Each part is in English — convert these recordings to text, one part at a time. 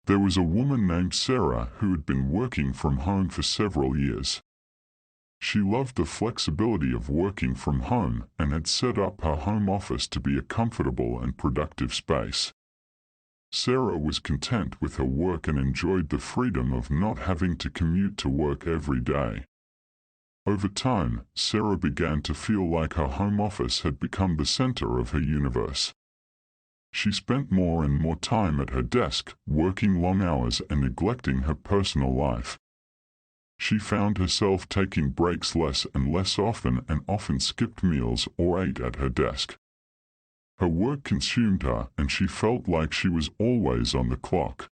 There was a woman named Sarah who had been working from home for several years. She loved the flexibility of working from home and had set up her home office to be a comfortable and productive space. Sarah was content with her work and enjoyed the freedom of not having to commute to work every day. Over time, Sarah began to feel like her home office had become the center of her universe. She spent more and more time at her desk, working long hours and neglecting her personal life. She found herself taking breaks less and less often and often skipped meals or ate at her desk. Her work consumed her, and she felt like she was always on the clock.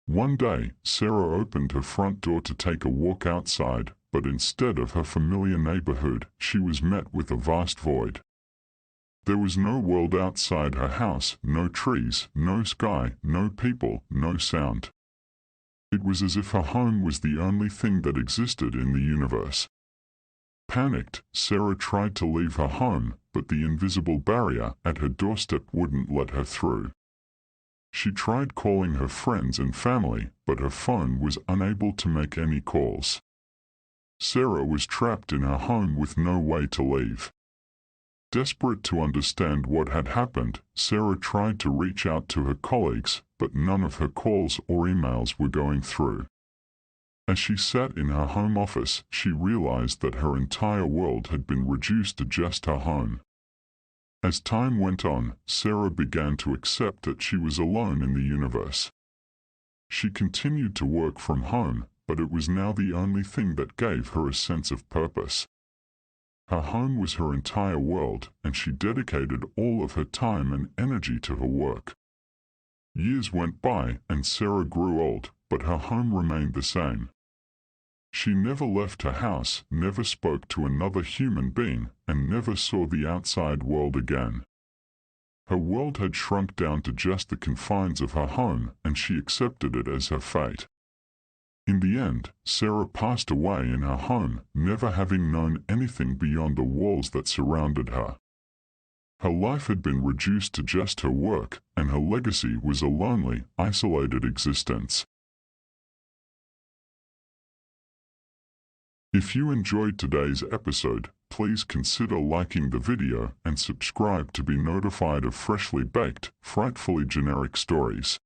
One day, Sarah opened her front door to take a walk outside, but instead of her familiar neighborhood, she was met with a vast void. There was no world outside her house, no trees, no sky, no people, no sound. It was as if her home was the only thing that existed in the universe. Panicked, Sarah tried to leave her home, but the invisible barrier at her doorstep wouldn't let her through. She tried calling her friends and family, but her phone was unable to make any calls. Sarah was trapped in her home with no way to leave. Desperate to understand what had happened, Sarah tried to reach out to her colleagues, but none of her calls or emails were going through. As she sat in her home office, she realized that her entire world had been reduced to just her home. As time went on, Sarah began to accept that she was alone in the universe. She continued to work from home, but it was now the only thing that gave her a sense of purpose. Her home was her entire world, and she dedicated all of her time and energy to her work. Years went by, and Sarah grew old, but her home remained the same. She never left her house, never spoke to another human being, and never saw the outside world again. Her world had shrunk down to just the confines of her home, and she accepted it as her fate. In the end, Sarah passed away in her home, never having known anything beyond the walls that surrounded her. Her life had been reduced to just her work, and her legacy was a lonely, isolated existence. If you enjoyed today's episode, please consider liking the video and subscribe to be notified of freshly baked, frightfully generic stories.